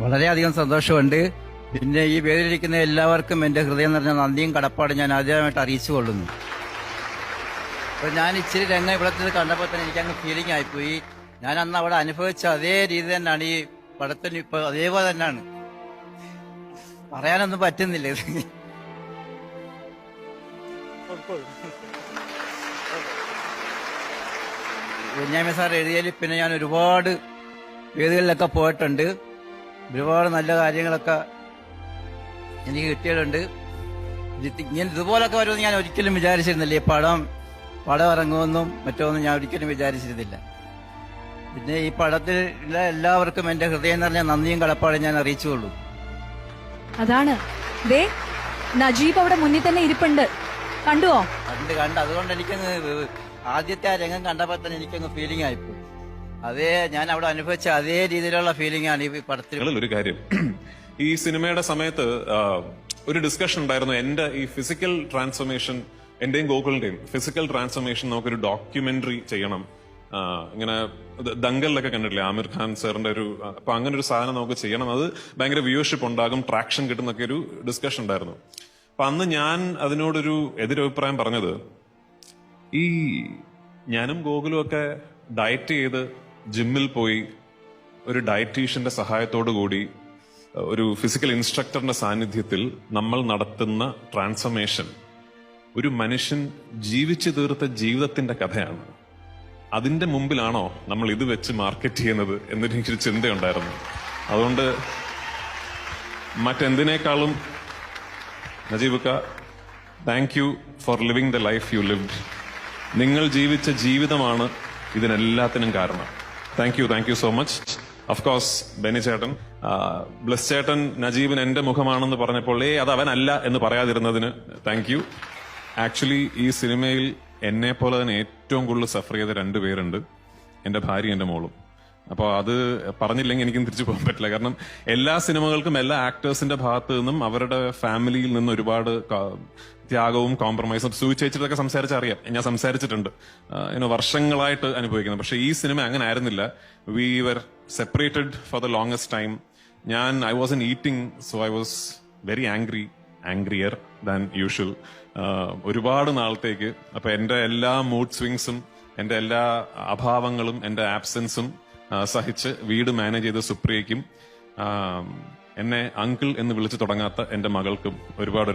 വളരെയധികം സന്തോഷമുണ്ട്. പിന്നെ ഈ വേദിയിലിരിക്കുന്ന എല്ലാവർക്കും എന്റെ ഹൃദയം നിറഞ്ഞ നന്ദിയും കടപ്പാടും ഞാൻ ആദ്യമായിട്ട് അറിയിച്ചു കൊള്ളുന്നു. അപ്പൊ ഞാൻ ഇച്ചിരി രംഗം ഇവിടെ കണ്ടപ്പോൾ തന്നെ എനിക്കങ്ങ് ഫീലിംഗ് ആയിപ്പോയി. ഞാൻ അന്ന് അവിടെ അനുഭവിച്ച അതേ രീതി തന്നെയാണ് ഈ പടത്തിന് ഇപ്പൊ അതേപോലെ തന്നെയാണ്. പറയാനൊന്നും പറ്റുന്നില്ല. കുഞ്ഞാമി സാർ എഴുതിയതിൽ പിന്നെ ഞാൻ ഒരുപാട് വേദികളിലൊക്കെ പോയിട്ടുണ്ട്. ഒരുപാട് നല്ല കാര്യങ്ങളൊക്കെ എനിക്ക് കിട്ടിയിട്ടുണ്ട്. ഇങ്ങനെ ഇതുപോലൊക്കെ വരുമെന്ന് ഞാൻ ഒരിക്കലും വിചാരിച്ചിരുന്നില്ല. ഈ പടം ഇറങ്ങുമെന്നും മറ്റൊന്നും ഞാൻ ഒരിക്കലും വിചാരിച്ചിരുന്നില്ല. പിന്നെ ഈ പടത്തിലെ എല്ലാവർക്കും എന്റെ ഹൃദയം നിറഞ്ഞ നന്ദിയും കടപ്പാടും ഞാൻ അറിയിച്ചുകൊള്ളൂ. അതാണ് ദേ നജീബ് അവിടെ മുന്നിൽ തന്നെ ഇരിപ്പുണ്ട്. കണ്ടുവോ? കണ്ട് അതുകൊണ്ട് എനിക്കങ്ങ് ആദ്യത്തെ ആ രംഗം കണ്ടപ്പോൾ തന്നെ എനിക്കങ്ങ് ഫീലിംഗ് ആയിപ്പോയി. അതേ ഞാൻ അവിടെ അനുഭവിച്ച അതേ രീതിയിലുള്ള ഫീലിംഗ് ആണ് ഈ പടത്തിൽ. ഒരു കാര്യം, ഈ സിനിമയുടെ സമയത്ത് ഒരു ഡിസ്കഷൻ ഉണ്ടായിരുന്നു. എന്റെ ഈ ഫിസിക്കൽ ട്രാൻസ്ഫോർമേഷൻ, എന്റെയും ഗോകുലിന്റെയും ഫിസിക്കൽ ട്രാൻസ്ഫോർമേഷൻ നമുക്കൊരു ഡോക്യുമെന്ററി ചെയ്യണം. ഇങ്ങനെ ദങ്കലിലൊക്കെ കണ്ടിട്ടില്ലേ ആമിർ ഖാൻ സാറിന്റെ ഒരു, അപ്പൊ അങ്ങനെ ഒരു സാധനം നമുക്ക് ചെയ്യണം. അത് ഭയങ്കര വ്യൂവർഷിപ്പ് ഉണ്ടാകും, ട്രാക്ഷൻ കിട്ടുന്നൊക്കെ ഒരു ഡിസ്കഷൻ ഉണ്ടായിരുന്നു. അപ്പൊ അന്ന് ഞാൻ അതിനോടൊരു എതിരഭിപ്രായം പറഞ്ഞത്, ഈ ഞാനും ഗോകുലും ഒക്കെ ഡയറ്റ് ചെയ്ത് ജിമ്മിൽ പോയി ഒരു ഡയറ്റീഷ്യന്റെ സഹായത്തോടു കൂടി ഒരു ഫിസിക്കൽ ഇൻസ്ട്രക്ടറിന്റെ സാന്നിധ്യത്തിൽ നമ്മൾ നടത്തുന്ന ട്രാൻസ്ഫോർമേഷൻ ഒരു മനുഷ്യൻ ജീവിച്ചു തീർത്ത ജീവിതത്തിന്റെ കഥയാണ്. അതിന്റെ മുമ്പിലാണോ നമ്മൾ ഇത് വെച്ച് മാർക്കറ്റ് ചെയ്യുന്നത് എന്നൊരു ചിന്തയുണ്ടായിരുന്നു. അതുകൊണ്ട് മറ്റെന്തിനേക്കാളും നജീബക്ക, thank you for living the life you lived. നിങ്ങൾ ജീവിച്ച ജീവിതമാണ് ഇതിനെല്ലാത്തിനും കാരണം. Thank you so much. Of course Benny ചേട്ടൻ, ബ്ലസ് ചേട്ടൻ നജീബിന് എന്റെ മുഖമാണെന്ന് പറഞ്ഞപ്പോൾ അത് അവനല്ല എന്ന് പറയാതിരുന്നതിന് താങ്ക് യു. ആക്ച്വലി ഈ സിനിമയിൽ എന്നെ പോലെ തന്നെ ഏറ്റവും കൂടുതൽ സഫർ ചെയ്ത രണ്ടുപേരുണ്ട്, എന്റെ ഭാര്യ എന്റെ മോളും. അപ്പോൾ അത് പറഞ്ഞില്ലെങ്കിൽ എനിക്കും തിരിച്ചു പോകാൻ പറ്റില്ല. കാരണം എല്ലാ സിനിമകൾക്കും എല്ലാ ആക്ടേഴ്സിന്റെ ഭാഗത്തു നിന്നും അവരുടെ ഫാമിലിയിൽ നിന്നും ഒരുപാട് ത്യാഗവും കോംപ്രമൈസും സൂചിച്ചതൊക്കെ സംസാരിച്ചറിയാം. ഞാൻ സംസാരിച്ചിട്ടുണ്ട്, വർഷങ്ങളായിട്ട് അനുഭവിക്കുന്നത്. പക്ഷെ ഈ സിനിമ അങ്ങനെ ആയിരുന്നില്ല. We were separated for the longest time. I was eating, so I was very angrier than usual ഒരുപാട് നാളത്തേക്ക്. അപ്പൊ എന്റെ എല്ലാ മൂഡ് സ്വിങ്സും, എന്റെ എല്ലാ അഭാവങ്ങളും, എന്റെ ആബ്സെൻസും സഹിച്ച് വീട് മാനേജ് ചെയ്ത സുപ്രിയയ്ക്കും എന്നെ അങ്കിൾ എന്ന് വിളിച്ചു തുടങ്ങാത്ത എന്റെ മകൾക്കും ഒരുപാട്